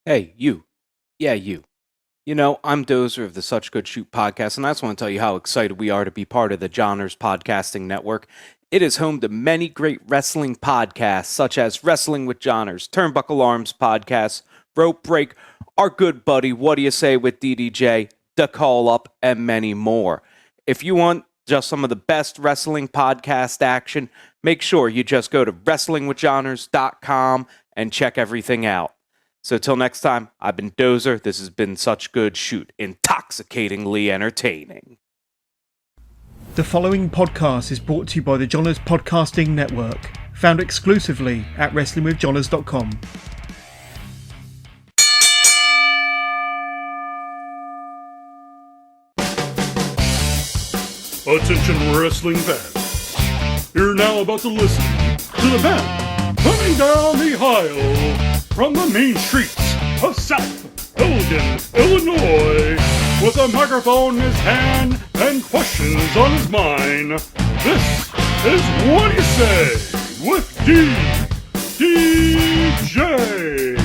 Hey, you. Yeah, you. I'm Dozer of the Such Good Shoot podcast, and I just want to tell you how excited we are to be part of the Johners Podcasting Network. It is home to many great wrestling podcasts, such as Wrestling with Johners, Turnbuckle Arms Podcast, Rope Break, our good buddy Whaddya Say with DDJ, The Call Up, and many more. If you want just some of the best wrestling podcast action, make sure you just go to wrestlingwithjohners.com and check everything out. So till next time, I've been Dozer. This has been Such Good Shoot, intoxicatingly entertaining. The following podcast is brought to you by the Johners Podcasting Network, found exclusively at wrestlingwithjohners.com. Attention wrestling fans. You're now about to listen to the band coming down the aisle from the main streets of South Elgin, Illinois, with a microphone in his hand and questions on his mind. This is Whaddya Say with DDJ.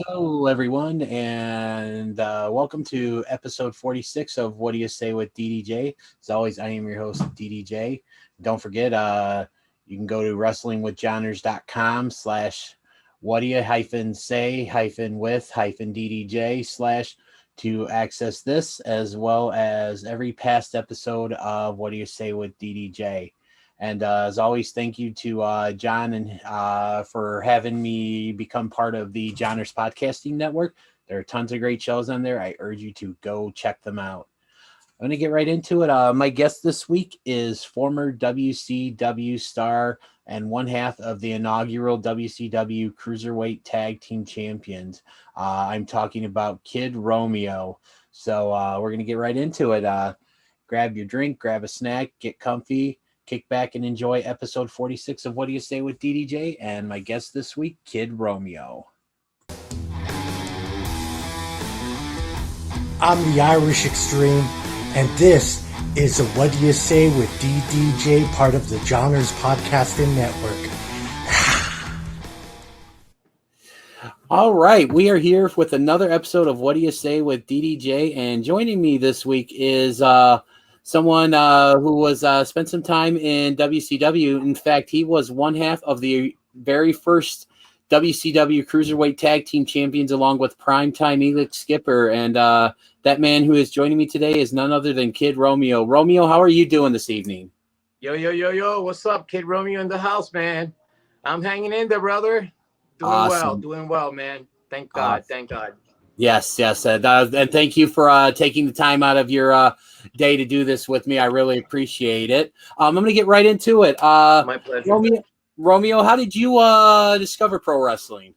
Hello, everyone, and welcome to episode 46 of Whaddya Say with DDJ. As always, I am your host, DDJ. Don't forget, you can go to wrestlingwithjohners.com/Whaddya-say-with-DDJ/ to access this, as well as every past episode of Whaddya Say with DDJ. And as always, thank you to John and for having me become part of the Johners Podcasting Network. There are tons of great shows on there. I urge you to go check them out. I'm going to get right into it. My guest this week is former WCW star and one half of the inaugural WCW Cruiserweight Tag Team Champions. I'm talking about Kid Romeo. So we're going to get right into it. Grab your drink, grab a snack, get comfy. Kick back and enjoy episode 46 of Whaddya Say with DDJ and my guest this week, Kid Romeo. I'm the Irish Extreme, and this is the Whaddya Say with DDJ, part of the Johners Podcasting Network. All right, we are here with another episode of Whaddya Say with DDJ, and joining me this week is someone who was spent some time in WCW. In fact, he was one half of the very first WCW Cruiserweight Tag Team Champions, along with Primetime Elix Skipper. And that man who is joining me today is none other than Kid Romeo. Romeo, how are you doing this evening? Yo. What's up? Kid Romeo in the house, man. I'm hanging in there, brother. Doing well, man. Thank God. Yes. And thank you for taking the time out of your day to do this with me. I really appreciate it. I'm going to get right into it. My pleasure. Romeo, how did you discover pro wrestling?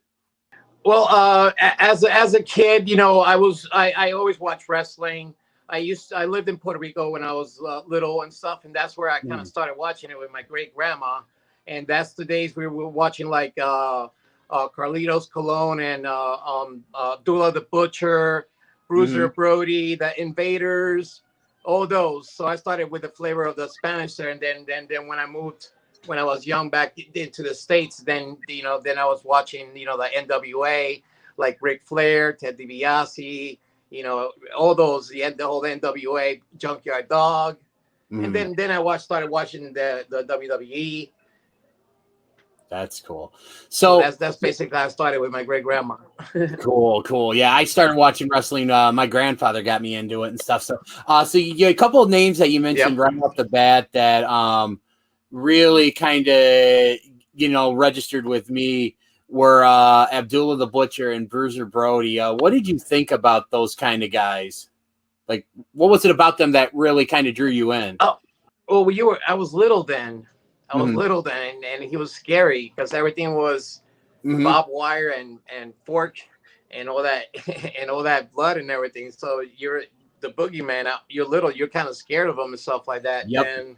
Well, as a kid, I always watched wrestling. I lived in Puerto Rico when I was little and stuff, and that's where I kind of started watching it with my great grandma. And that's the days we were watching like Carlitos Colon and Dula the Butcher, Bruiser Brody, the Invaders, all those. So I started with the flavor of the Spanish there, and then when I was young back into the States, then I was watching the NWA, like Ric Flair, Ted DiBiase, all those, the whole NWA, Junkyard Dog, and then I started watching the WWE. That's cool. So that's basically how I started with my great grandma. Cool. Yeah, I started watching wrestling. My grandfather got me into it and stuff. So you get a couple of names that you mentioned right off the bat that really kind of registered with me were Abdullah the Butcher and Bruiser Brody. What did you think about those kind of guys? Like, what was it about them that really kind of drew you in? Oh, well, I was little then. And he was scary because everything was barbed wire and fork and all that and all that blood and everything. So you're the boogeyman. You're little. You're kind of scared of him and stuff like that. Yep. And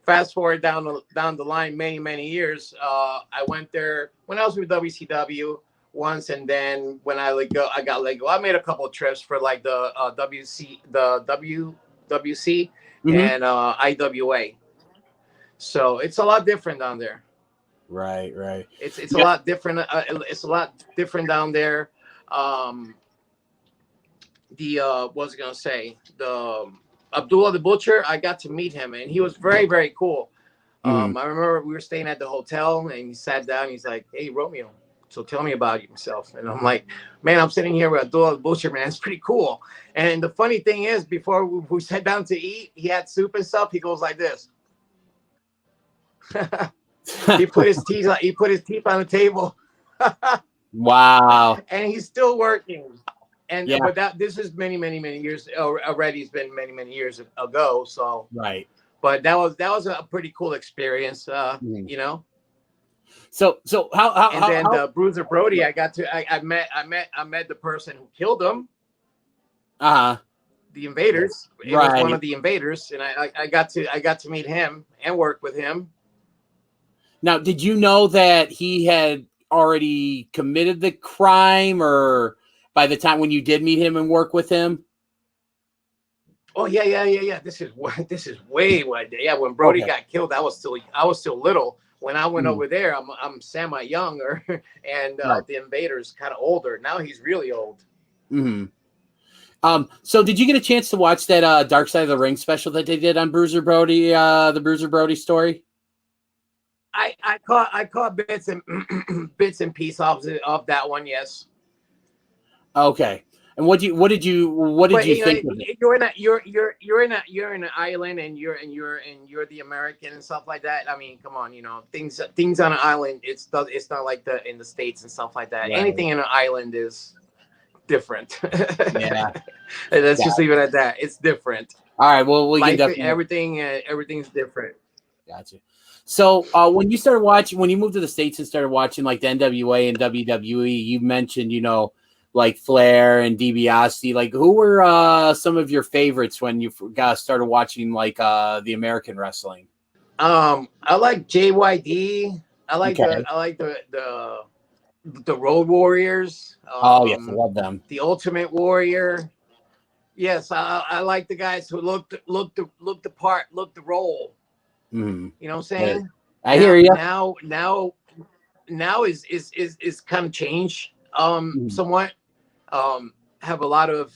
fast forward down the line, many years. I went there when I was with WCW. once, and then when I got let go. I made a couple of trips for like the WC and IWA. So it's a lot different down there. Right. It's a lot different. It's a lot different down there. What was I gonna say? The Abdullah the Butcher. I got to meet him, and he was very, very cool. I remember we were staying at the hotel, and he sat down. He's like, "Hey, Romeo, so tell me about yourself." And I'm like, "Man, I'm sitting here with Abdullah the Butcher, man. It's pretty cool." And the funny thing is, before we sat down to eat, he had soup and stuff. He goes like this. He put his teeth on the table. Wow. And he's still working. And but this is many years already. It's been many years ago. So right. But that was a pretty cool experience. You know. So how and then the Bruiser Brody, I met the person who killed him. The Invaders. It was one of the Invaders, and I got to meet him and work with him. Now, did you know that he had already committed the crime, or by the time when you did meet him and work with him? Oh yeah. This is way. Yeah, when Brody got killed, I was still little. When I went over there, I'm semi younger, and the Invader's kind of older. Now he's really old. So did you get a chance to watch that Dark Side of the Ring special that they did on Bruiser Brody, the Bruiser Brody story? I caught bits and pieces of that one. Yes. Okay. And what did you think of it? You're in an island, and you're the American and stuff like that. I mean, come on, things on an island. It's not like in the States and stuff like that. Right. Anything in an island is different. Yeah. Let's just leave it at that. It's different. All right. Well, we can definitely everything's different. Gotcha. So when you moved to the States and started watching like the NWA and WWE, you mentioned, like Flair and DiBiase. Like, who were some of your favorites when you started watching like the American wrestling? I like JYD. I like the Road Warriors. Yes, I love them. The Ultimate Warrior. Yes, I like the guys who look the part, look the role. You know what I'm saying? I hear you. Now is kind of changed somewhat. Have a lot of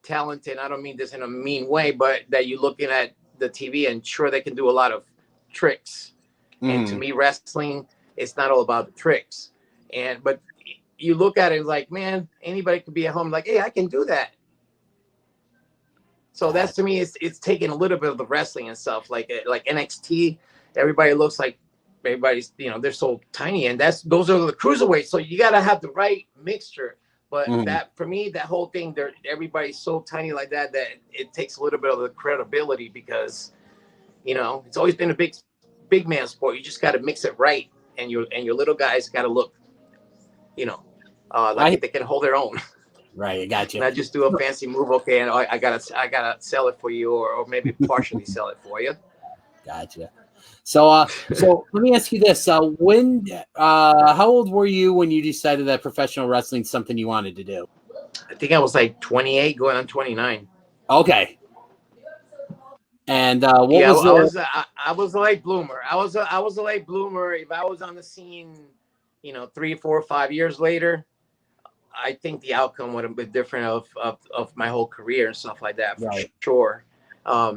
talent, and I don't mean this in a mean way, but that you're looking at the TV and sure they can do a lot of tricks. And to me, wrestling, it's not all about the tricks. But you look at it like, man, anybody could be at home like, hey, I can do that. So that's, to me, it's taking a little bit of the wrestling and stuff like NXT. Everybody looks like everybody's, they're so tiny, and those are the cruiserweights. So you got to have the right mixture. But that, for me, that whole thing, everybody's so tiny like that it takes a little bit of the credibility, because it's always been a big man sport. You just got to mix it right, and your little guys got to look, like they can hold their own. Right, I got you. Not just do a fancy move, okay, and I gotta sell it for you, or maybe partially sell it for you. Gotcha. So let me ask you this: how old were you when you decided that professional wrestling is something you wanted to do? I think I was like 28, going on 29. Okay. And I was a late bloomer. I was a late bloomer. If I was on the scene, 3, 4, 5 years later, I think the outcome would have been different of my whole career and stuff like that, for sure.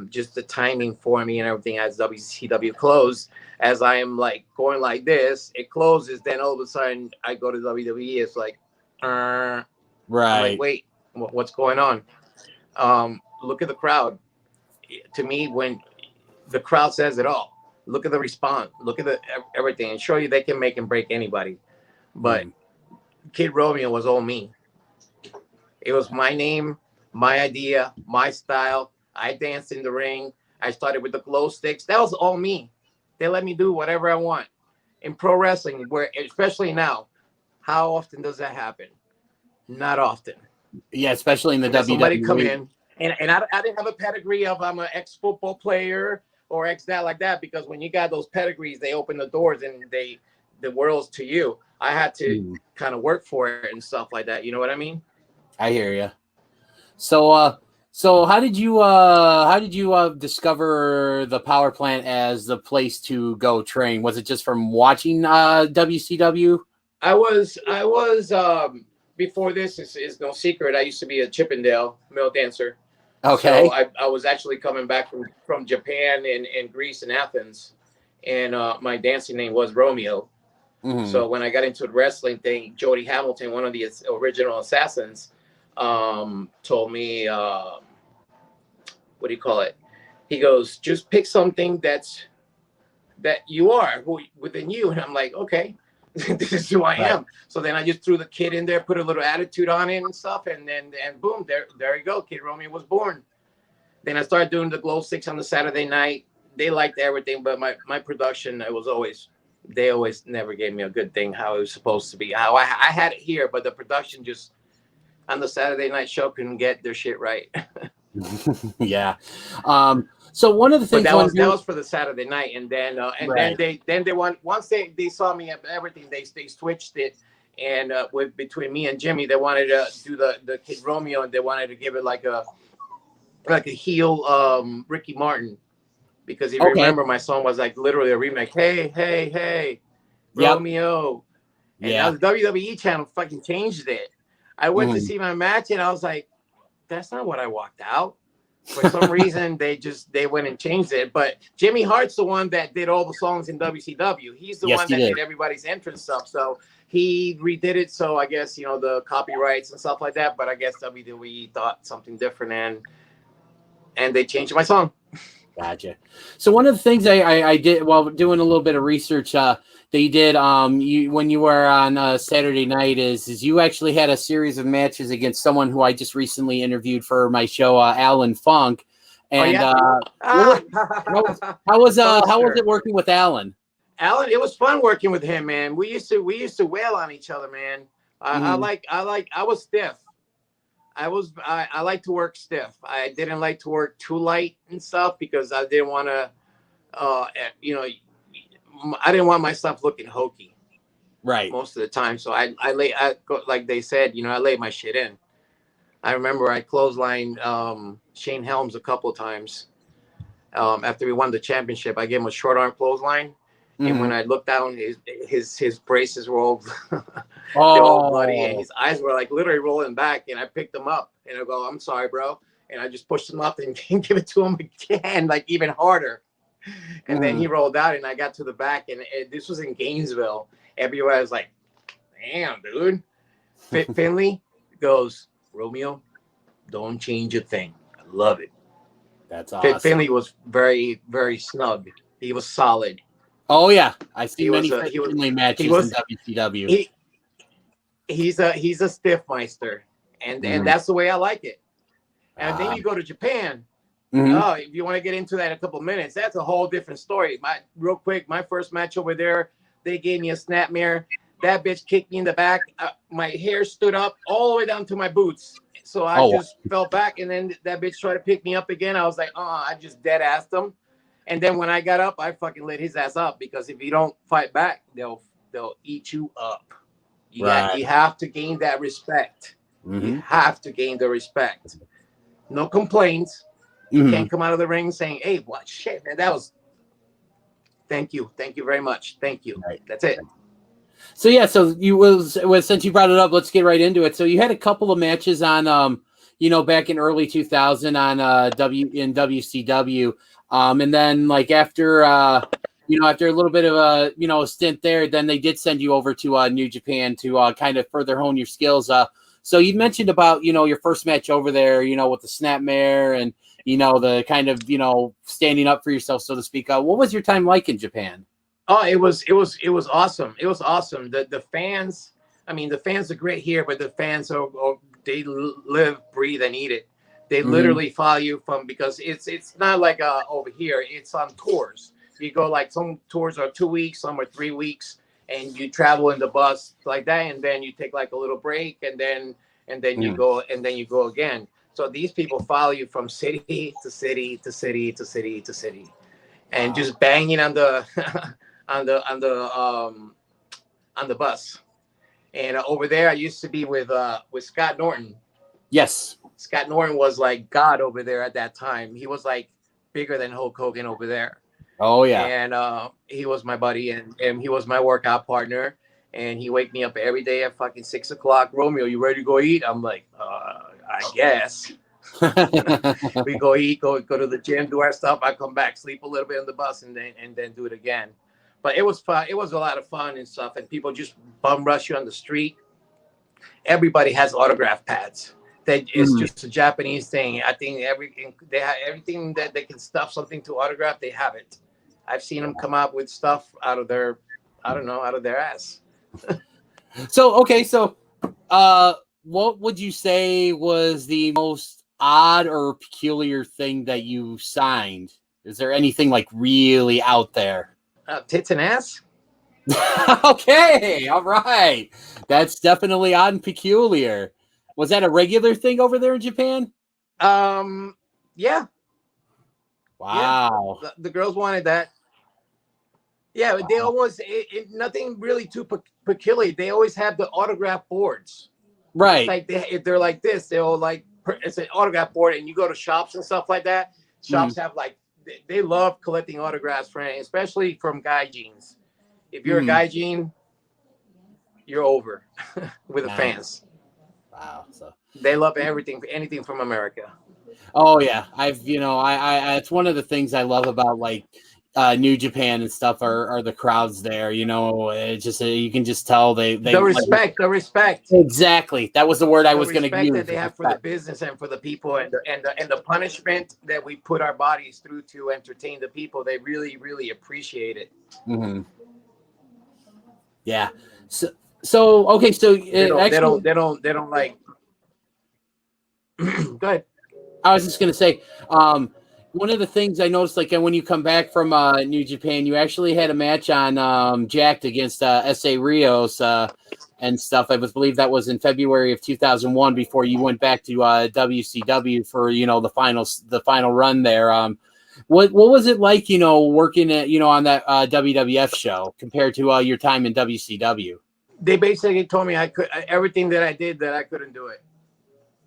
Just the timing for me and everything, as WCW closed, as I am like going like this, it closes, then all of a sudden I go to WWE. It's like, right. I'm like, wait, what's going on? Look at the crowd. To me, when the crowd says it all, look at the response, look at everything, and show you they can make and break anybody. But Kid Romeo was all me. It was my name, my idea, my style. I danced in the ring. I started with the glow sticks. That was all me. They let me do whatever I want. In pro wrestling, where especially now, how often does that happen? Not often. Yeah, especially in the WWE. Somebody come in, and I didn't have a pedigree of I'm an ex-football player or ex that like that, because when you got those pedigrees, they open the doors and the world's to you. I had to kind of work for it and stuff like that. You know what I mean? I hear you. So how did you discover the power plant as the place to go train? Was it just from watching WCW? I was before this is no secret. I used to be a Chippendale male dancer. Okay. So I was actually coming back from Japan and Greece and Athens, and my dancing name was Romeo. Mhm. So when I got into the wrestling thing, Jody Hamilton, one of the original assassins, told me, what do you call it? He goes, just pick something that you are within you. And I'm like, okay, this is who I am. So then I just threw the kid in there, put a little attitude on it and stuff. And boom, there you go. Kid Romeo was born. Then I started doing the glow sticks on the Saturday night. They liked everything, but my production, they always never gave me a good thing, how it was supposed to be. How I had it here, but the production just on the Saturday night show couldn't get their shit right. Yeah. So one of the things that was for the Saturday night, and then they want, once they saw me at everything, they switched it, and between me and Jimmy, they wanted to do the Kid Romeo, and they wanted to give it like a heel Ricky Martin, because if you remember, my song was like literally a remake. Hey, Romeo. And now the WWE channel fucking changed it. I went to see my match, and I was like, that's not what I walked out. For some reason, they went and changed it. But Jimmy Hart's the one that did all the songs in WCW. He's the one that did everybody's entrance stuff. So he redid it. So I guess, the copyrights and stuff like that. But I guess WWE thought something different, and they changed my song. Gotcha. So one of the things I did while doing a little bit of research that you did when you were on Saturday night is you actually had a series of matches against someone who I just recently interviewed for my show, Alan Funk. And how was it working with Alan? Alan, it was fun working with him, man. We used to wail on each other, man. I was stiff. I like to work stiff. I didn't like to work too light and stuff because I didn't want to, I didn't want my stuff looking hokey. Right. Most of the time. So I like they said, I laid my shit in. I remember I clotheslined Shane Helms a couple of times. After we won the championship, I gave him a short arm clothesline. And when I looked down, his braces were all, all bloody, and his eyes were like literally rolling back. And I picked him up, and I go, "I'm sorry, bro." And I just pushed him up and give it to him again, like even harder. And then he rolled out, and I got to the back, and this was in Gainesville. Everybody was like, "Damn, dude." Finley goes, "Romeo, don't change a thing. I love it." That's awesome. Finley was very, very snug. He was solid. Oh yeah, I see many Finley matches in WCW. He's a stiff meister, and that's the way I like it. And then you go to Japan. Oh, if you want to get into that in a couple of minutes, that's a whole different story. Real quick, my first match over there, they gave me a snapmare. That bitch kicked me in the back. My hair stood up all the way down to my boots. So I just fell back, and then that bitch tried to pick me up again. I was like, I just dead-assed him. And then when I got up, I fucking lit his ass up, because if you don't fight back, they'll eat you up. You have to gain that respect. You have to gain the respect. No complaints. You can't come out of the ring saying, "Hey, what shit, man? That was. Thank you very much. Thank you." Right. That's it. So yeah, so since you brought it up, let's get right into it. So you had a couple of matches on back in early 2000 on in WCW. And then like after after a little bit of a stint there, then they did send you over to New Japan to kind of further hone your skills. So you mentioned about your first match over there, with the snapmare and the kind of standing up for yourself, so to speak. What was your time like in Japan? Oh, it was awesome. It was awesome. The fans, the fans are great here, but the fans they live, breathe, and eat it. They literally follow you because it's not like over here. It's on tours. You go, like, some tours are 2 weeks, some are 3 weeks, and you travel in the bus like that, and then you take like a little break, and then you go again. So these people follow you from city to city to city to city to city, and just banging on the on the bus. And over there, I used to be with Scott Norton. Yes. Scott Norton was like God over there at that time. He was like bigger than Hulk Hogan over there. Oh yeah. And he was my buddy, and he was my workout partner. And he wake me up every day at fucking 6 o'clock. Romeo, you ready to go eat? I'm like, I guess. We go eat, go to the gym, do our stuff. I come back, sleep a little bit on the bus, and then do it again. But it was fun. It was a lot of fun and stuff. And people just bum rush you on the street. Everybody has autograph pads. It's just a Japanese thing. I think they have everything that they can stuff something to autograph. They have it. I've seen them come up with stuff out of their, out of their ass. So what would you say was the most odd or peculiar thing that you signed? Is there anything like really out there? Tits and ass. Okay, all right. That's definitely odd and peculiar. Was that a regular thing over there in Japan? Yeah. Wow. Yeah. The girls wanted that. Yeah, wow. They almost nothing really too peculiar. They always have the autograph boards. Right. Like if they're like this, they'll like it's an autograph board, and you go to shops and stuff like that. Shops have like they love collecting autographs especially from guy jeans. If you're a guy gene, you're over with the fans. Wow. So they love anything from America. Oh yeah. I it's one of the things I love about like New Japan and stuff are the crowds there, it's just you can just tell they the respect. Exactly. That was the word I was going to use. That they have for the business and for the people and the punishment that we put our bodies through to entertain the people. They really, really appreciate it. Mm-hmm. Yeah. So okay. So they don't like. Go ahead. I was just going to say, one of the things I noticed, like when you come back from New Japan, you actually had a match on Jacked against S.A. Rios and stuff. I believe that was in February of 2001 before you went back to WCW for the final run there. What was it like, working at on that WWF show compared to your time in WCW? They basically told me everything that I did that I couldn't do it.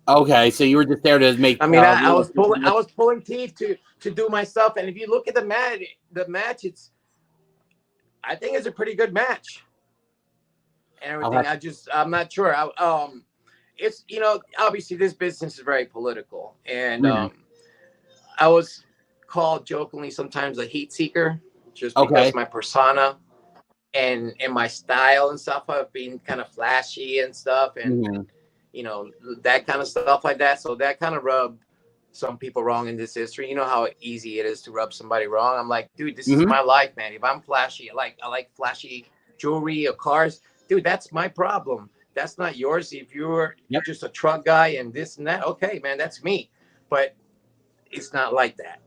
Okay, so you were just there to make. I mean, I was pulling teeth to do my stuff, and if you look at the match, I think it's a pretty good match. And everything, I'm not sure. It's obviously this business is very political, and I was called jokingly sometimes a heat seeker, just because my persona and my style and stuff have been kind of flashy and stuff, and. That kind of stuff like that. So that kind of rubbed some people wrong in this history. You know how easy it is to rub somebody wrong. I'm like, dude, this is my life, man. If I'm flashy, I like flashy jewelry or cars, dude, that's my problem. That's not yours. If you're just a truck guy and this and that, okay, man, that's me. But it's not like that.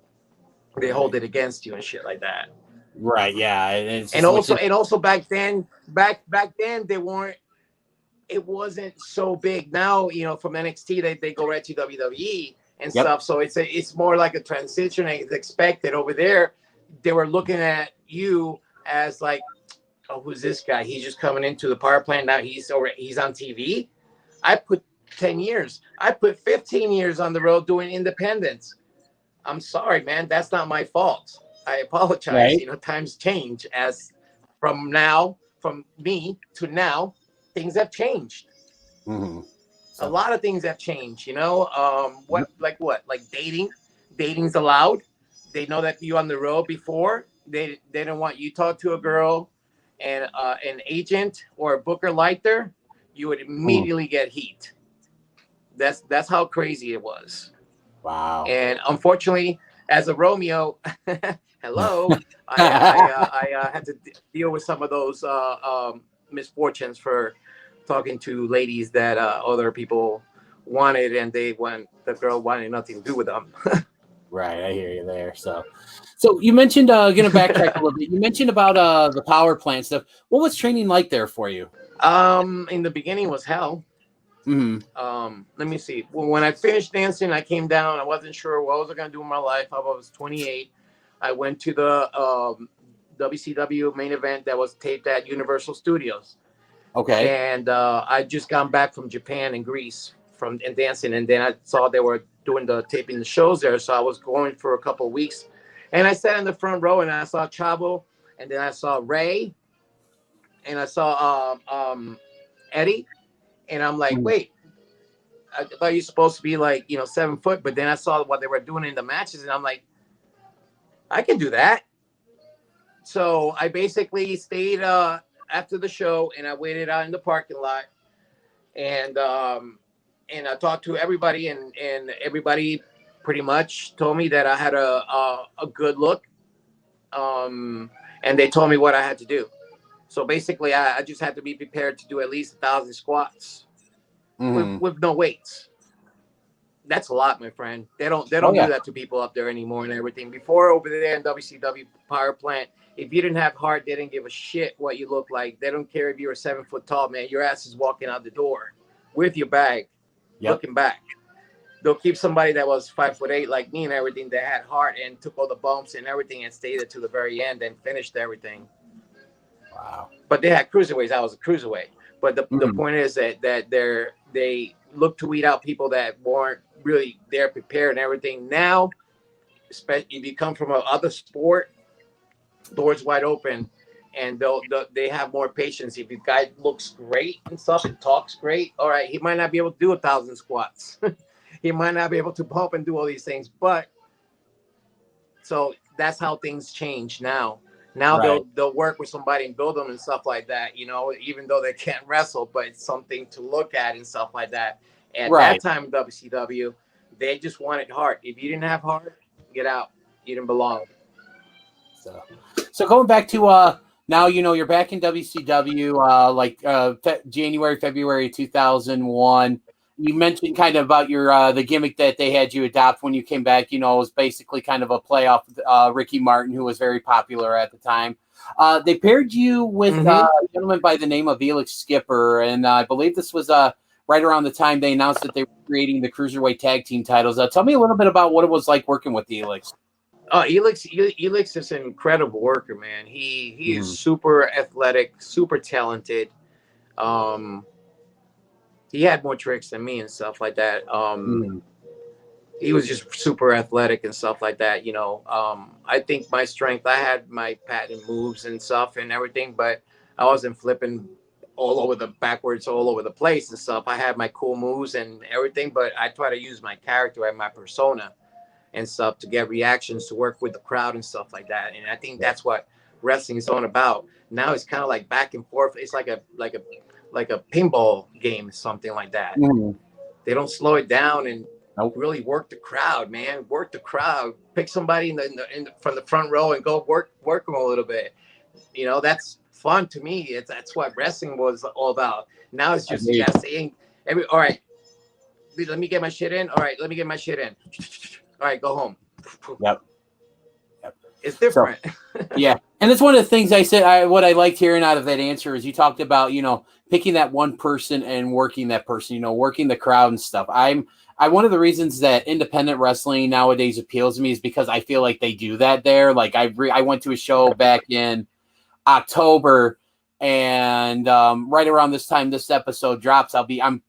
They hold it against you and shit like that. Right. Yeah. And also back then they weren't. It wasn't so big. Now, from NXT, they go right to WWE and stuff. So it's more like a transition. It's expected over there. They were looking at you as like, oh, who's this guy? He's just coming into the power plant. Now he's on TV. I put 10 years. I put 15 years on the road doing independence. I'm sorry, man. That's not my fault. I apologize. Right. Times change from me to now. Things have changed. Mm-hmm. A lot of things have changed, like dating. Dating's allowed. They know that you on the road before. They don't want you talk to a girl and an agent or a booker liked her, you would immediately get heat. That's how crazy it was. Wow. And unfortunately, as a Romeo, hello, I had to deal with some of those misfortunes for talking to ladies that other people wanted, and the girl wanted nothing to do with them. Right, I hear you there. So you mentioned gonna backtrack a little bit. You mentioned about the power plant stuff. What was training like there for you? In the beginning was hell. Mm-hmm. Let me see. When I finished dancing, I came down. I wasn't sure what was I gonna do in my life. I was 28. I went to the WCW main event that was taped at Universal Studios. Okay. And I just gone back from Japan and Greece and dancing, and then I saw they were doing taping the shows there, so I was going for a couple of weeks, and I sat in the front row and I saw Chavo, and then I saw Ray, and I saw Eddie, and I'm like, wait, I thought you're supposed to be like 7 foot, but then I saw what they were doing in the matches, and I'm like, I can do that. So I basically stayed after the show, and I waited out in the parking lot, and I talked to everybody, and everybody pretty much told me that I had a good look, and they told me what I had to do. So basically, I just had to be prepared to do at least 1,000 squats with no weights. That's a lot, my friend. They don't do that to people up there anymore and everything. Before, over there in WCW Power Plant, if you didn't have heart, they didn't give a shit what you look like. They don't care if you were 7 foot tall, man. Your ass is walking out the door with your bag, looking back. They'll keep somebody that was 5'8" like me and everything, that had heart and took all the bumps and everything and stayed there to the very end and finished everything. Wow. But they had cruiserweights. I was a cruiserweight. But the point is that they look to weed out people that weren't really there prepared and everything. Now, especially if you come from another sport, doors wide open, and they have more patience. If the guy looks great and stuff and talks great, all right, he might not be able to do 1,000 squats. He might not be able to pump and do all these things. But so that's how things change now. Now they'll work with somebody and build them and stuff like that, even though they can't wrestle, but it's something to look at and stuff like that. At that time in WCW, they just wanted heart. If you didn't have heart, get out. You didn't belong. So going back to now, you're back in WCW, January, February 2001. You mentioned kind of about your the gimmick that they had you adopt when you came back. It was basically kind of a playoff Ricky Martin, who was very popular at the time. They paired you with a gentleman by the name of Elix Skipper, and I believe this was right around the time they announced that they were creating the Cruiserweight Tag Team titles. Tell me a little bit about what it was like working with Elix. Elix is an incredible worker, man. He is super athletic, super talented. He had more tricks than me and stuff like that. He was just super athletic and stuff like that. I think my strength, I had my patent moves and stuff and everything, but I wasn't flipping all over the backwards, all over the place and stuff. I had my cool moves and everything, but I try to use my character and my persona and stuff to get reactions, to work with the crowd and stuff like that. And I think that's what wrestling is all about. Now it's kind of like back and forth. It's like a pinball game, something like that. They don't slow it down and really work the crowd, man. Work the crowd. Pick somebody from the front row and go work them a little bit. That's fun to me. That's what wrestling was all about. Now it's just saying all right, let me get my shit in. All right, let me get my shit in. All right, go home. Yep. It's different. So, yeah. And it's one of the things I said, what I liked hearing out of that answer is you talked about, picking that one person and working that person, working the crowd and stuff. One of the reasons that independent wrestling nowadays appeals to me is because I feel like they do that there. Like I went to a show back in October, and right around this time this episode drops, I'm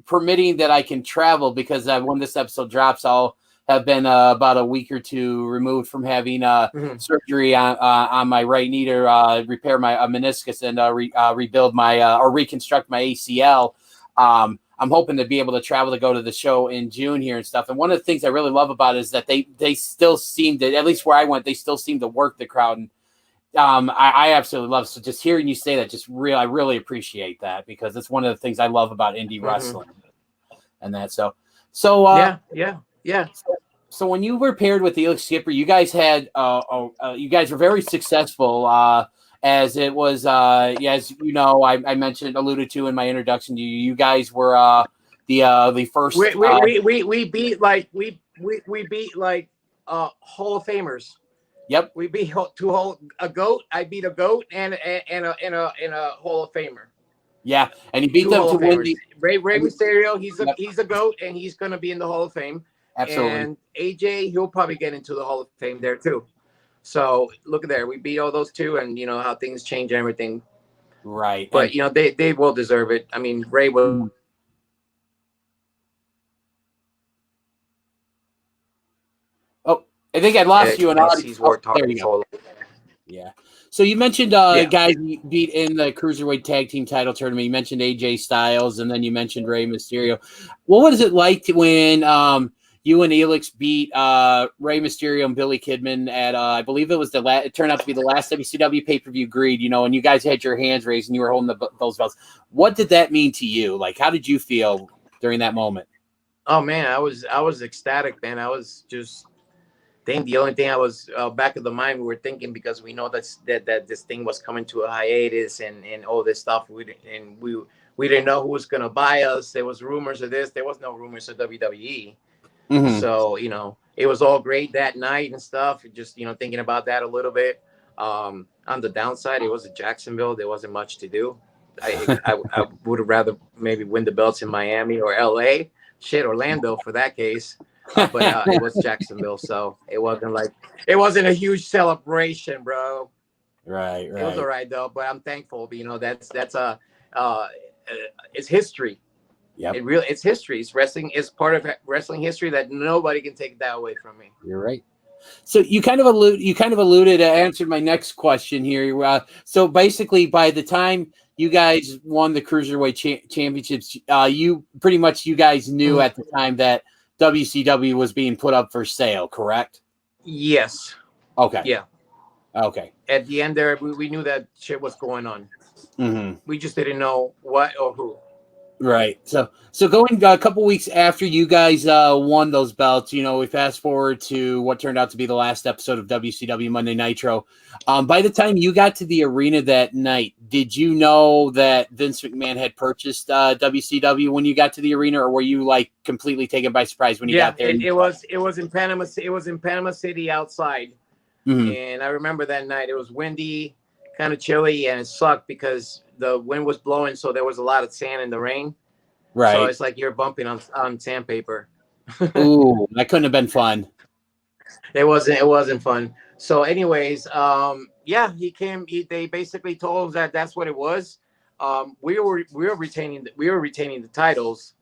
permitting that I can travel, because when this episode drops, I'll have been about a week or two removed from having surgery on my right knee to repair my meniscus and rebuild my or reconstruct my ACL. I'm hoping to be able to travel to go to the show in June here and stuff. And one of the things I really love about it is that they still seem to, at least where I went, they still seem to work the crowd. And I absolutely love it. So just hearing you say that, I really appreciate that, because it's one of the things I love about indie wrestling and that. So yeah. So when you were paired with Elix Skipper, you guys had you guys were very successful. As it was, as you know, I alluded to in my introduction to you. You guys were the first. We beat Hall of Famers. Yep. We beat a goat. I beat a goat and a Hall of Famer. Yeah, and he beat them to win the Rey Mysterio. He's a goat, and he's going to be in the Hall of Fame. Absolutely. And AJ, he'll probably get into the Hall of Fame there too. So look at there, we beat all those two, and how things change and everything. Right. But you know, they will deserve it. I mean, Ray will. Oh, I think I lost you in audio. He's Oh, worked hard. there you go. Solo. Yeah. So you mentioned Yeah. guys you beat in the Cruiserweight Tag Team Title Tournament. You mentioned AJ Styles, and then you mentioned Rey Mysterio. What was it like when you and Elix beat Rey Mysterio and Billy Kidman at I believe it was it turned out to be the last WCW pay-per-view Greed, you know, and you guys had your hands raised and you were holding those belts. What did that mean to you? Like, how did you feel during that moment? Oh man, I was ecstatic, man. I was just think the only thing I was back of the mind we were thinking, because we know that this thing was coming to a hiatus and all this stuff. We didn't know who was gonna buy us. There was rumors of this. There was no rumors of WWE. Mm-hmm. So you know, it was all great that night and stuff. Just, you know, thinking about that a little bit. On the downside, it was in Jacksonville. There wasn't much to do. I would have rather maybe win the belts in Miami or LA. Shit, Orlando for that case. But it was Jacksonville, so it wasn't a huge celebration, bro. Right. It was all right though, but I'm thankful. You know, that's it's history. Yep. It's history. It's wrestling. It's part of wrestling history that nobody can take that away from me. You're right. So you kind of alluded, answered my next question here. So basically, by the time you guys won the Cruiserweight championships, you guys knew at the time that WCW was being put up for sale, correct? Yes. Okay. Yeah. Okay. At the end there, we knew that shit was going on. Mm-hmm. We just didn't know what or who. Right. So going a couple weeks after you guys won those belts, you know, we fast forward to what turned out to be the last episode of WCW Monday Nitro. By the time you got to the arena that night, did you know that Vince McMahon had purchased WCW when you got to the arena, or were you like completely taken by surprise when you got there? It was in Panama. It was in Panama City outside, Mm-hmm. and I remember that night. It was windy, kind of chilly, and it sucked because the wind was blowing, so there was a lot of sand in the rain. Right. So it's like you're bumping on sandpaper. Ooh, that couldn't have been fun. It wasn't fun. So anyways, yeah, he came. They basically told us that that's what it was. We were retaining the titles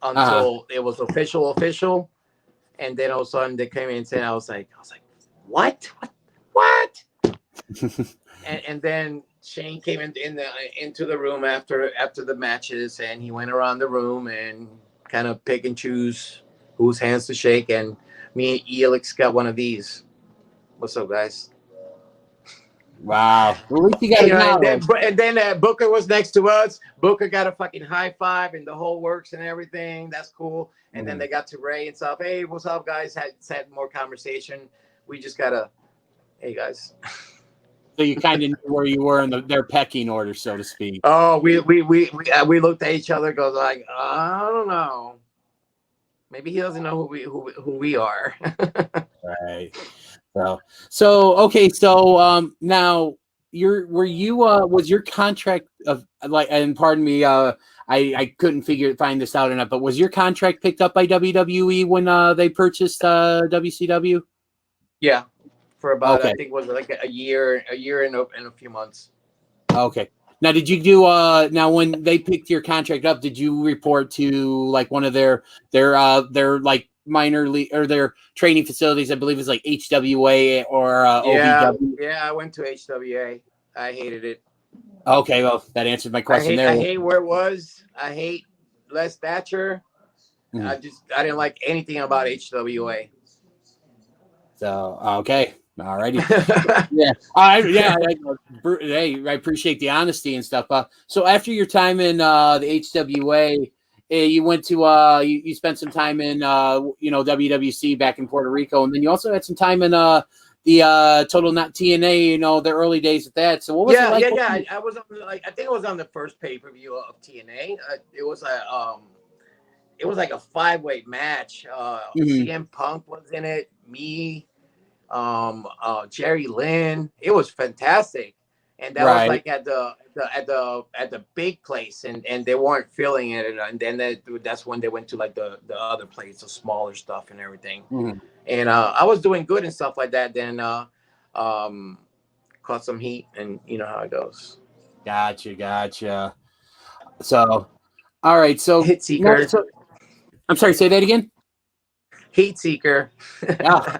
until it was official, and then all of a sudden they came in and said, I was like, what? and then Shane came into the room after the matches, and he went around the room and kind of pick and choose whose hands to shake. And me and Elix got one of these. What's up, guys? Wow. Well, at least you got and then Booker was next to us. Booker got a fucking high five and the whole works and everything. That's cool. And then they got to Ray and stuff. Hey, what's up, guys? Had more conversation. We just gotta, hey guys. So you kind of knew where you were in their pecking order, so to speak. Oh, we looked at each other, goes like, I don't know. Maybe he doesn't know who we are. Right. So okay. So now was your contract of like, and pardon me, I couldn't find this out enough, but was your contract picked up by WWE when they purchased WCW? Yeah. For about, okay. I think it was like a year and a few months. Okay. Now, did you do now when they picked your contract up, did you report to like one of their like minor league or their training facilities? I believe it's like HWA or OVW. Yeah, I went to HWA. I hated it. Okay, well, that answered my question there. I hate where it was. I hate Les Thatcher. I didn't like anything about HWA. So okay. All righty. Yeah. I appreciate the honesty and stuff. So after your time in the HWA, you went to you spent some time in WWC back in Puerto Rico, and then you also had some time in the Total Not TNA, the early days of that. So what was it like? Yeah. I was on I think it was on the first pay-per-view of TNA. It was like a 5-way match. CM Punk was in it, me, Jerry Lynn. It was fantastic, and that was like at the big place, and they weren't filling it, and then that's when they went to like the other place, the smaller stuff and everything. And I was doing good and stuff like that. Then caught some heat, and you know how it goes. Gotcha. So, all right. So, Hit Seeker. I'm sorry. Say that again. Heat Seeker. Yeah.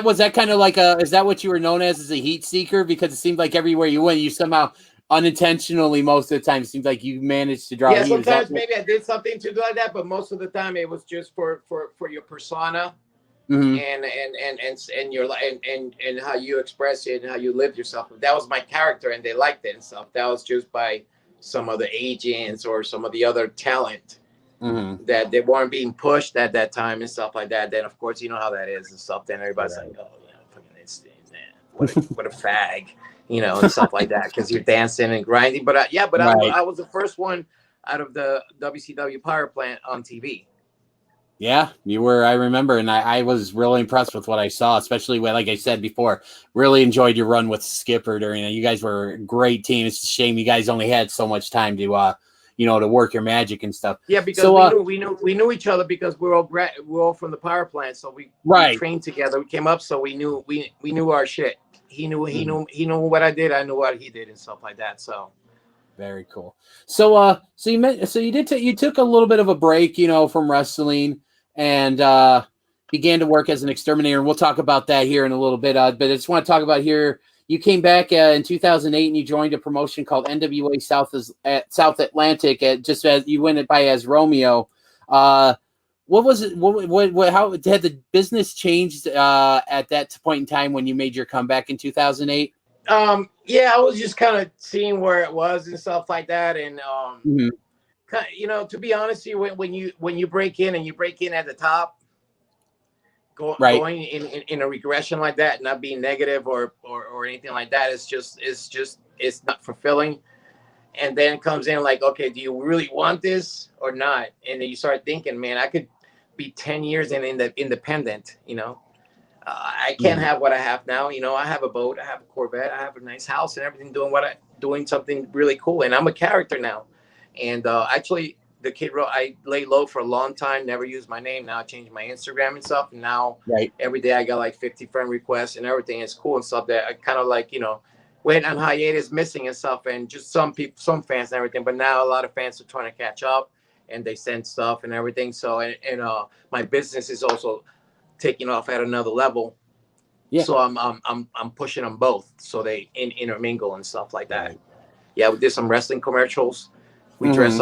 Was that kind of like is that what you were known as a heat seeker? Because it seemed like everywhere you went, you somehow unintentionally, most of the time, it seems like you managed to draw Yeah, heat. sometimes maybe I did something to do like that, but most of the time it was just for your persona Mhm. and your and how you express it and how you live yourself. That was my character, and they liked it and stuff. That was just by some of the agents or some of the other talent Mhm. that they weren't being pushed at that time and stuff like that. Then of course you know how that is and stuff. Then everybody's like, oh yeah, fucking what a fag, and stuff like that because you're dancing and grinding. But I was the first one out of the WCW power plant on TV. Yeah, you were. I remember, and I was really impressed with what I saw, especially when, like I said before, really enjoyed your run with Skipper during it. You guys were a great team. It's a shame you guys only had so much time to, to work your magic and stuff. Yeah, because we knew each other because we're all from the power plant, so we trained together. We came up, so we knew our shit. He knew what I did. I knew what he did and stuff like that. So. Very cool. So you took a little bit of a break, from wrestling and began to work as an exterminator. And we'll talk about that here in a little bit. But I just want to talk about here. You came back in 2008 and you joined a promotion called NWA South Atlantic. Just as you went by as Romeo. What was it? How had the business changed at that point in time when you made your comeback in 2008? Yeah, I was just kind of seeing where it was and stuff like that, and to be honest, when you break in and you break in at the top, going in a regression like that, not being negative or anything like that, it's not fulfilling. And then it comes in like, okay, do you really want this or not? And then you start thinking, man, I could be 10 years in the independent, I can't have what I have now. I have a boat, I have a Corvette, I have a nice house and everything, doing something really cool. And I'm a character now. And actually, the kid wrote, I lay low for a long time, never used my name. Now I changed my Instagram and stuff. And now every day I got like 50 friend requests and everything. It's cool and stuff that I kind of like, went on hiatus, missing and stuff. And just some fans and everything. But now a lot of fans are trying to catch up and they send stuff and everything. So, and my business is also taking off at another level. Yeah. So I'm pushing them both so they intermingle and stuff like that. Yeah, we did some wrestling commercials. We dressed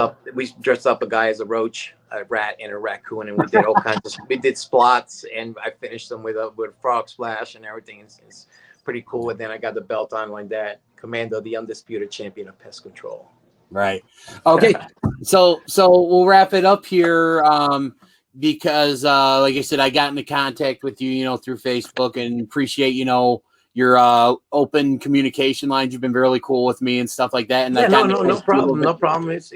up a guy as a roach, a rat, and a raccoon, and we did all kinds of. We did splots, and I finished them with a frog splash and everything. It's pretty cool. And then I got the belt on like that. Commando, the undisputed champion of pest control. Right. Okay. so we'll wrap it up here. Because like I said, I got into contact with you, through Facebook, and appreciate, your open communication lines. You've been really cool with me and stuff like that. And yeah, no problem. It's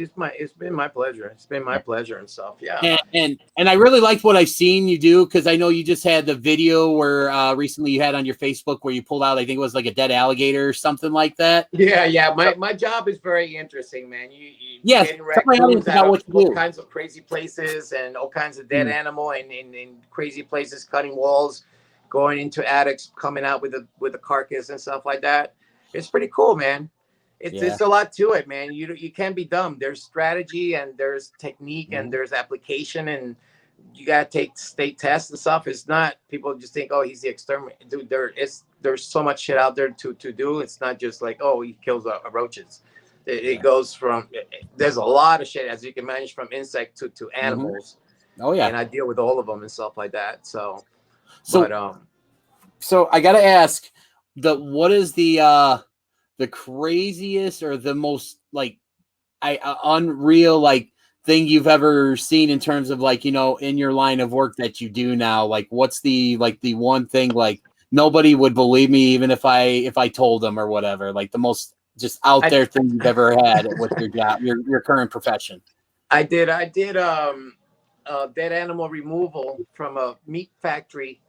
been my pleasure. It's been my pleasure and stuff. Yeah. And I really liked what I've seen you do, because I know you just had the video where recently you had on your Facebook where you pulled out, I think it was like a dead alligator or something like that. Yeah. My job is very interesting, man. You getting raccoons out of all kinds of crazy places and all kinds of dead animal and crazy places, cutting walls, going into attics, coming out with a carcass and stuff like that. It's pretty cool, man. It's a lot to it, man. You can't be dumb. There's strategy and there's technique and there's application, and you gotta take state tests and stuff. It's not, people just think, oh, he's the exterminator. Dude, there's so much shit out there to do. It's not just like, oh, he kills roaches. It goes from, there's a lot of shit, as you can manage, from insect to animals. Oh yeah. And I deal with all of them and stuff like that. So I gotta ask, what is the craziest or the most unreal thing you've ever seen in terms of in your line of work that you do now? What's the one thing nobody would believe me even if I told them or whatever, the most just out there thing you've ever had with your job, your current profession? I did dead animal removal from a meat factory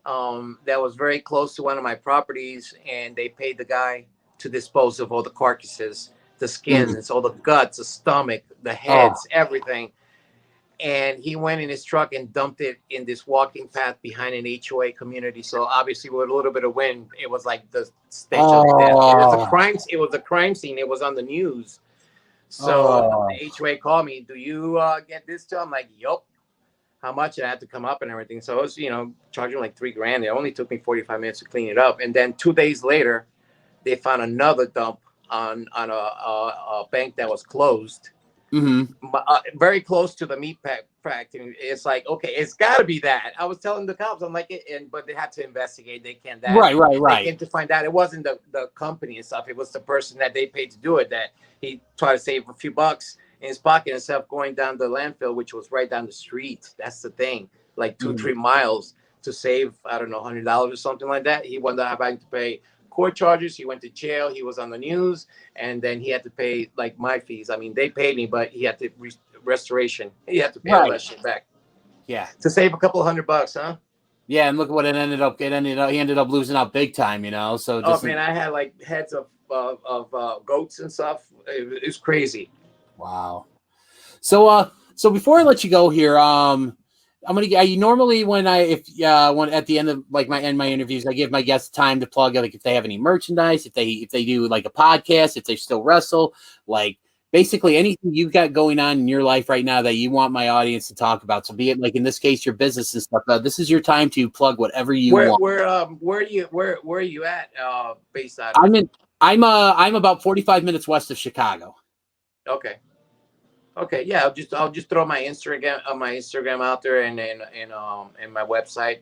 that was very close to one of my properties, and they paid the guy to dispose of all the carcasses, the skins, all the guts, the stomach, the heads, everything. and he went in his truck and dumped it in this walking path behind an HOA community. So obviously, with a little bit of wind, it was like the stench of death. It was a crime. It was a crime scene. It was on the news. So the HOA called me. Do you get this too? I'm like, yup. How much? I had to come up and everything. So it was, charging like $3,000. It only took me 45 minutes to clean it up. And then 2 days later, they found another dump on a bank that was closed. Mm-hmm. Very close to the meat factory. It's like, okay, it's got to be that. I was telling the cops, I'm like, but they had to investigate. They can't. Right. They came to find out it wasn't the company and stuff. It was the person that they paid to do it. That he tried to save a few bucks in his pocket instead of going down the landfill, which was right down the street. That's the thing, like 2-3 miles to save, I don't know, $100 or something like that. He wound up having to pay court charges. He went to jail. He was on the news, and then he had to pay like my fees. I mean, they paid me, but he had to restoration. He had to pay all that shit back. Yeah, to save a couple $100, huh? Yeah, and look what it ended up. He ended up losing out big time, So just man, I had like heads of goats and stuff. It was crazy. Wow. So before I let you go here, I'm gonna. I normally when at the end of like my interviews, I give my guests time to plug like if they have any merchandise, if they do like a podcast, if they still wrestle, like basically anything you've got going on in your life right now that you want my audience to talk about. So be it like in this case your business and stuff. This is your time to plug whatever you want. Where are you at? Based out of? I'm about 45 minutes west of Chicago. Okay, yeah. I'll just throw my Instagram out there and my website.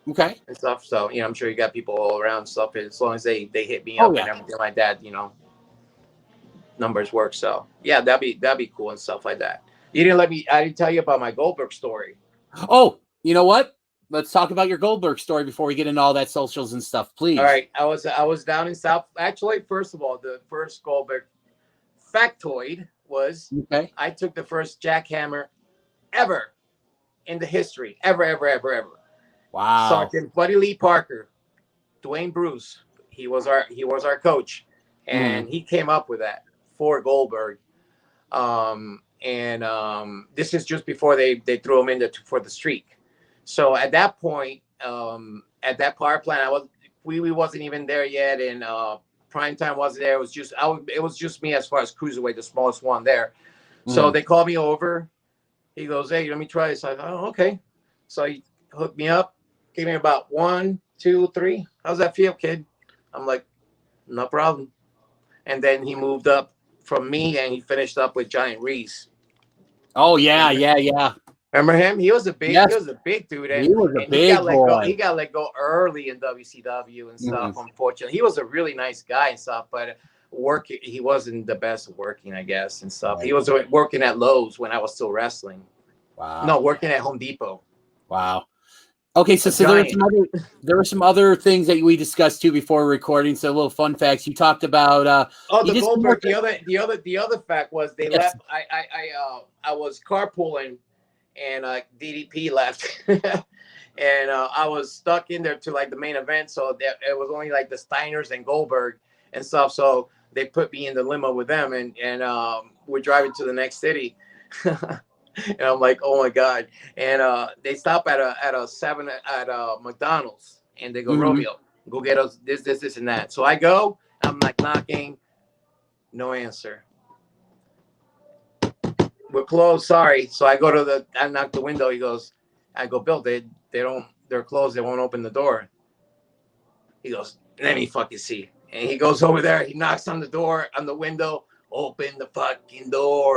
Okay. And stuff. So I'm sure you got people all around stuff. As long as they hit me up and everything like that, numbers work. So yeah, that'd be cool and stuff like that. I didn't tell you about my Goldberg story. Oh, you know what? Let's talk about your Goldberg story before we get into all that socials and stuff, please. All right. I was down in South. Actually, first of all, the first Goldberg factoid was I took the first jackhammer ever in the history. Ever. Wow. Sergeant Buddy Lee Parker, Dwayne Bruce, he was our coach, and he came up with that for Goldberg. This is just before they threw him in for the streak. So at that point, at that power plant, we wasn't even there yet, and Primetime wasn't there. It was just me as far as Cruiserweight, the smallest one there. So they called me over. He goes, "Hey, let me try this." I thought, "Oh, okay." So he hooked me up, gave me about 1, 2, 3. How's that feel, kid? I'm like, no problem. And then he moved up from me, and he finished up with Giant Reese. Oh yeah. Remember him? He was a big dude. And, he was a big boy. He got let go early in WCW and stuff, unfortunately. He was a really nice guy and stuff, but he wasn't the best at working, I guess, and stuff. Right. He was working at Lowe's when I was still wrestling. Wow. No, working at Home Depot. Wow. Okay, so there were some other things that we discussed too before recording. So a little fun facts. You talked about the Goldberg. The other fact was they left. I was carpooling, and DDP left, and I was stuck in there to like the main event. So it was only like the Steiners and Goldberg and stuff. So they put me in the limo with them, and we're driving to the next city. And I'm like, oh my God. And they stop at a McDonald's, and they go, Romeo, go get us this, and that. So I go, I'm like knocking, no answer. We're closed, sorry. So I knock the window. I go, Bill, they're closed. They won't open the door. He goes, let me fucking see. And he goes over there. He knocks on the door, on the window. Open the fucking door.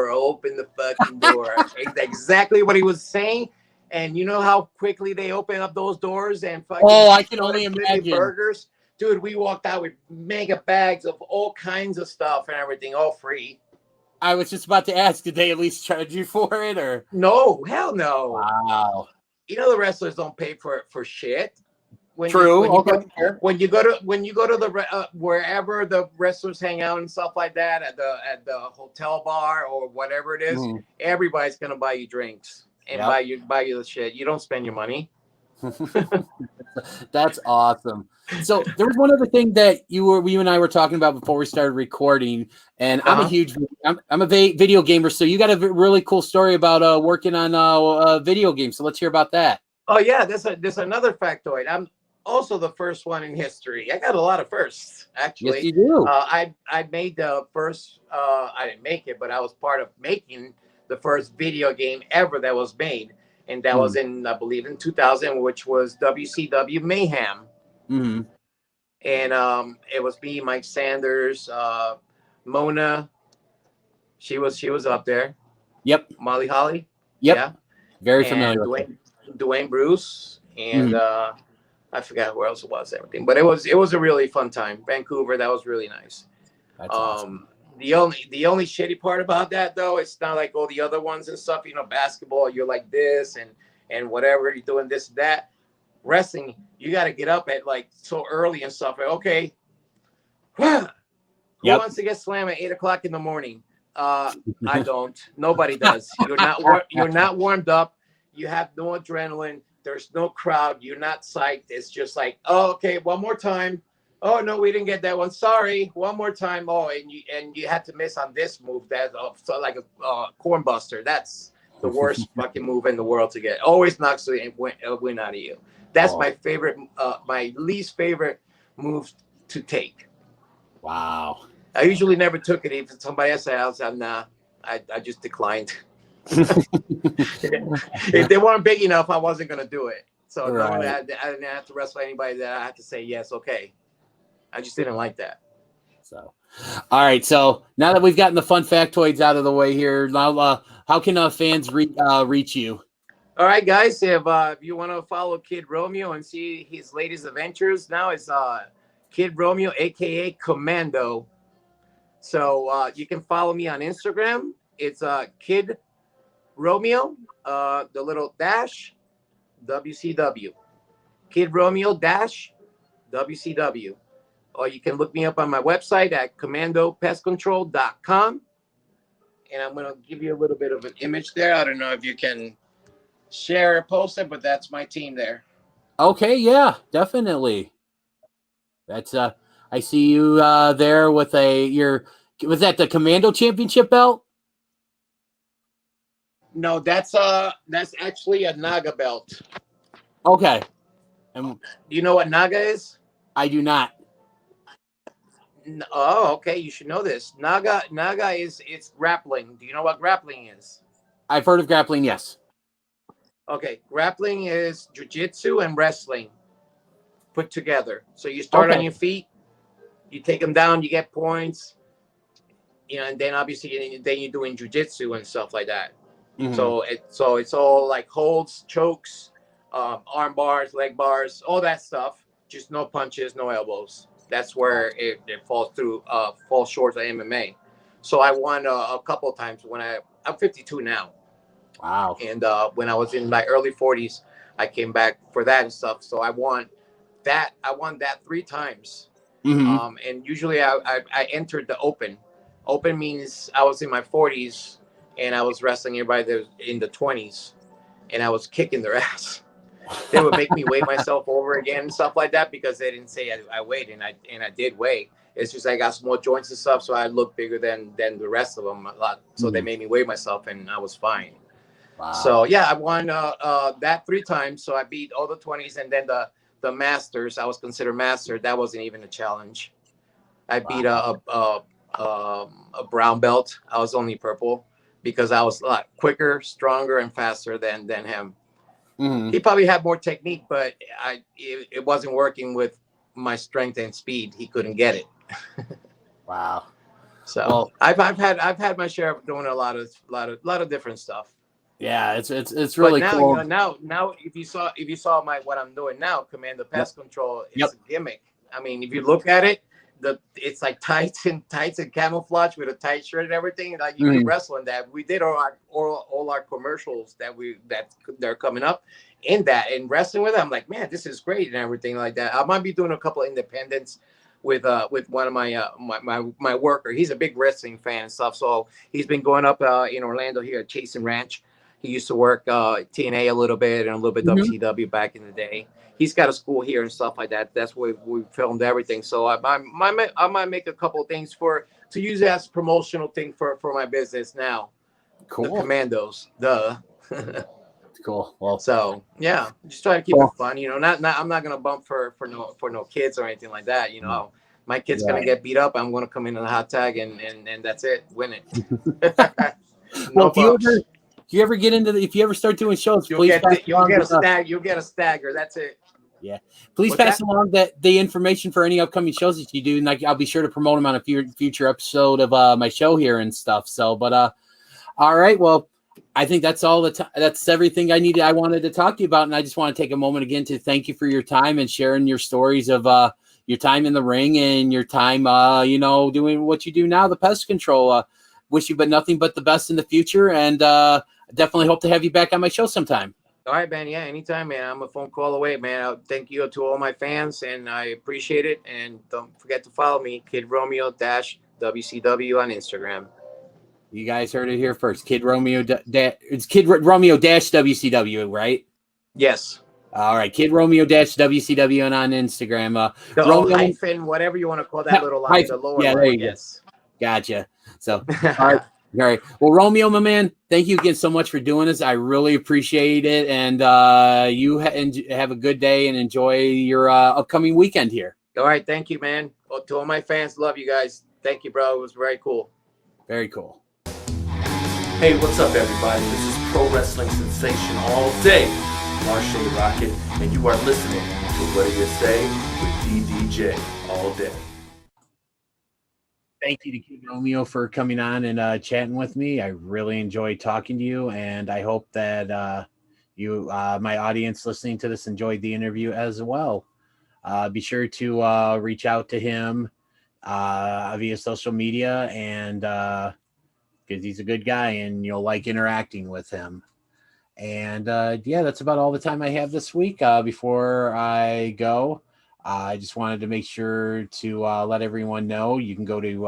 It's exactly what he was saying. And you know how quickly they open up those doors and fucking. Oh, I can only imagine. Burgers. Dude, we walked out with mega bags of all kinds of stuff and everything, all free. I was just about to ask, did they at least charge you for it, or? No, hell no. Wow. The wrestlers don't pay for shit. True. When you go to the wherever the wrestlers hang out and stuff like that at the hotel bar or whatever it is, everybody's gonna buy you drinks and buy you the shit. You don't spend your money. That's awesome. So there was one other thing that you and I were talking about before we started recording, and I'm a video gamer. So you got a really cool story about working on video games. So let's hear about that. Oh yeah, there's another factoid. I'm also the first one in history. I got a lot of firsts, actually. Yes, you do. I made the first. I didn't make it, but I was part of making the first video game ever that was made, and that was in, I believe, in 2000, which was WCW Mayhem. Mm-hmm. And it was me, Mike Sanders, Mona. She was up there. Yep. Molly Holly. Yep. Yeah. Very familiar. Dwayne Bruce and I forgot where else it was, everything, but it was a really fun time. Vancouver, that was really nice. That's awesome. The only shitty part about that, though, it's not like all the other ones and stuff. You know, basketball, you're like this and whatever, you're doing this, that. Wrestling, you got to get up at like so early and stuff. Like, okay, who wants to get slammed at 8 o'clock in the morning? I don't. Nobody does. You're not warmed up. You have no adrenaline. There's no crowd. You're not psyched. It's just like, oh, okay, one more time. Oh no, we didn't get that one. Sorry, one more time. Oh, and you had to miss on this move. That's so like a corn buster. That's the worst fucking move in the world to get. Always knocks the win out of you. That's my favorite. My least favorite move to take. Wow. I usually never took it. If somebody else said, I was like, nah. I just declined. If they weren't big enough, I wasn't gonna do it. So right. I didn't have to wrestle anybody that I had to say yes, okay. I just didn't like that. So, all right. So now that we've gotten the fun factoids out of the way here, now how can fans reach you? All right, guys. If you want to follow Kid Romeo and see his latest adventures, now it's Kid Romeo, aka Commando. So you can follow me on Instagram. It's Kid Romeo, the little dash, WCW. Kid Romeo dash WCW. Or you can look me up on my website at commandopestcontrol.com. And I'm going to give you a little bit of an image there. I don't know if you can share or post it, but that's my team there. Okay, yeah, definitely. That's I see you there with was that the Commando Championship belt? No, that's actually a Naga belt. Okay. Do you know what Naga is? I do not. Oh, okay. You should know this. Naga it's grappling. Do you know what grappling is? I've heard of grappling, yes. Okay, grappling is jiu-jitsu and wrestling put together. So you start on your feet, you take them down, you get points, and then obviously then you're doing jiu-jitsu and stuff like that. Mm-hmm. So it's all like holds, chokes, arm bars, leg bars, all that stuff. Just no punches, no elbows. That's where it falls short of MMA. So I won a couple of times when I'm 52 now. Wow. And when I was in my early 40s, I came back for that and stuff. So I won that 3 times. Mm-hmm. And usually I entered the open. Open means I was in my 40s and I was wrestling everybody that was in the 20s, and I was kicking their ass. They would make me weigh myself over again and stuff like that because they didn't say I weighed, and I did weigh. It's just I got small joints and stuff, so I looked bigger than the rest of them a lot. So they made me weigh myself, and I was fine. Wow. So yeah, I won that 3 times. So I beat all the 20s, and then the masters. I was considered master. That wasn't even a challenge. I beat a brown belt. I was only purple because I was a lot quicker, stronger, and faster than him. Mm-hmm. He probably had more technique, but it wasn't working with my strength and speed. He couldn't get it. Wow. So I've had my share of doing a lot of different stuff. Yeah, it's really cool. You know, now if you saw what I'm doing now, Command the Pest Control is a gimmick. I mean, if you look at it, it's like tights and camouflage with a tight shirt and everything. Like you can wrestle in that. We did all our commercials that they're coming up in that and wrestling with it. I'm like, man, this is great and everything like that. I might be doing a couple of independents with one of my worker. He's a big wrestling fan and stuff. So he's been going up in Orlando here at Chase and Ranch. He used to work TNA a little bit and a little bit WCW back in the day. He's got a school here and stuff like that. That's where we filmed everything. So I might make a couple of things to use as promotional thing for my business now. Cool. The Commandos. Duh. Cool. Well, so yeah, just try to keep it fun. You know, I'm not gonna bump for no kids or anything like that. You know, my kid's gonna get beat up. I'm gonna come in a hot tag and that's it. Win it. Well, if you ever get into if you ever start doing shows, you'll get a stagger. That's it. Yeah. Please pass along the information for any upcoming shows that you do, and I'll be sure to promote them on a future episode of my show here and stuff. So, but all right. Well, I think that's all that's everything I needed. I wanted to talk to you about, and I just want to take a moment again to thank you for your time and sharing your stories of your time in the ring and your time, doing what you do now, the pest control. Wish you but nothing but the best in the future, and definitely hope to have you back on my show sometime. All right, man. Yeah, anytime, man. I'm a phone call away, man. Thank you to all my fans, and I appreciate it. And don't forget to follow me, Kid Romeo -WCW on Instagram. You guys heard it here first. Kid Romeo it's Kid Romeo -WCW, right? Yes. All right, Kid Romeo -WCW and on Instagram. Romeo hyphen, whatever you want to call that little line, the lower there line. you Yes. Go. Gotcha. So, all right. Well, Romeo, my man, thank you again so much for doing this. I really appreciate it, and you have a good day and enjoy your upcoming weekend here. All right, thank you, man. Well, to all my fans, love you guys. Thank you, bro. It was very cool. Very cool. Hey, what's up, everybody? This is Pro Wrestling Sensation All Day, Marsha Rocket, and you are listening to Whaddya Say with DDJ All Day. Thank you to Kid Romeo for coming on and chatting with me. I really enjoyed talking to you, and I hope that you, my audience listening to this, enjoyed the interview as well. Be sure to reach out to him via social media, and because he's a good guy and you'll like interacting with him. And that's about all the time I have this week. Before I go, I just wanted to make sure to let everyone know you can go to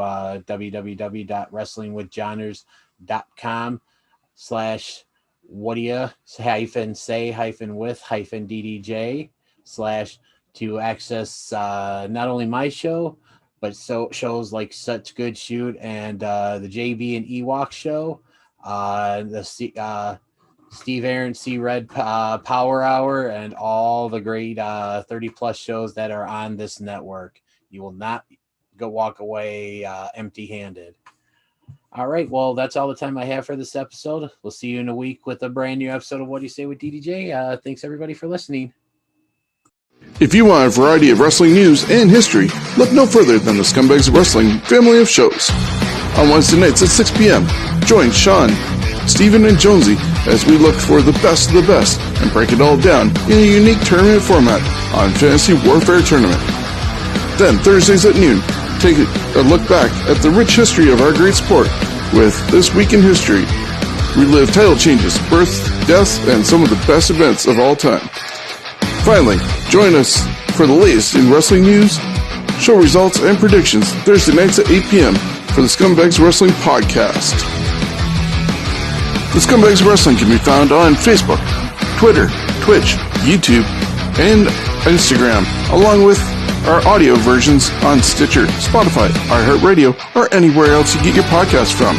www.wrestling-with-say-with-DDJ/ to access not only my show, but shows like Such Good Shoot and the JB and Ewok show, the Steve Aaron C. Red Power Hour, and all the great 30-plus shows that are on this network. You will not walk away empty-handed. All right, well, that's all the time I have for this episode. We'll see you in a week with a brand new episode of Whaddya Say with DDJ. Thanks, everybody, for listening. If you want a variety of wrestling news and history, look no further than the Scumbags of Wrestling family of shows. On Wednesday nights at 6 p.m., join Sean, Steven, and Jonesy as we look for the best of the best and break it all down in a unique tournament format on Fantasy Warfare Tournament. Then Thursdays at noon, take a look back at the rich history of our great sport with This Week in History. Relive title changes, births, deaths, and some of the best events of all time. Finally, join us for the latest in wrestling news, show results, and predictions Thursday nights at 8 p.m. for the Scumbags Wrestling Podcast. The Scumbags Wrestling can be found on Facebook, Twitter, Twitch, YouTube, and Instagram, along with our audio versions on Stitcher, Spotify, iHeartRadio, or anywhere else you get your podcasts from.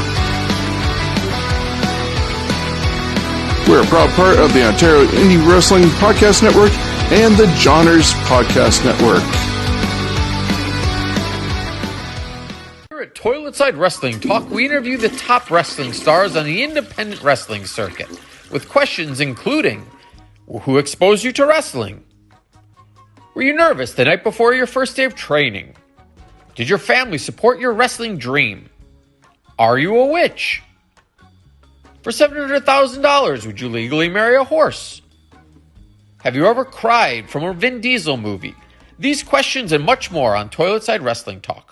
We're a proud part of the Ontario Indie Wrestling Podcast Network and the Johners Podcast Network. Here at Toiletside Wrestling Talk, we interview the top wrestling stars on the independent wrestling circuit with questions including, who exposed you to wrestling? Were you nervous the night before your first day of training? Did your family support your wrestling dream? Are you a witch? For $700,000, would you legally marry a horse? Have you ever cried from a Vin Diesel movie? These questions and much more on Toiletside Wrestling Talk.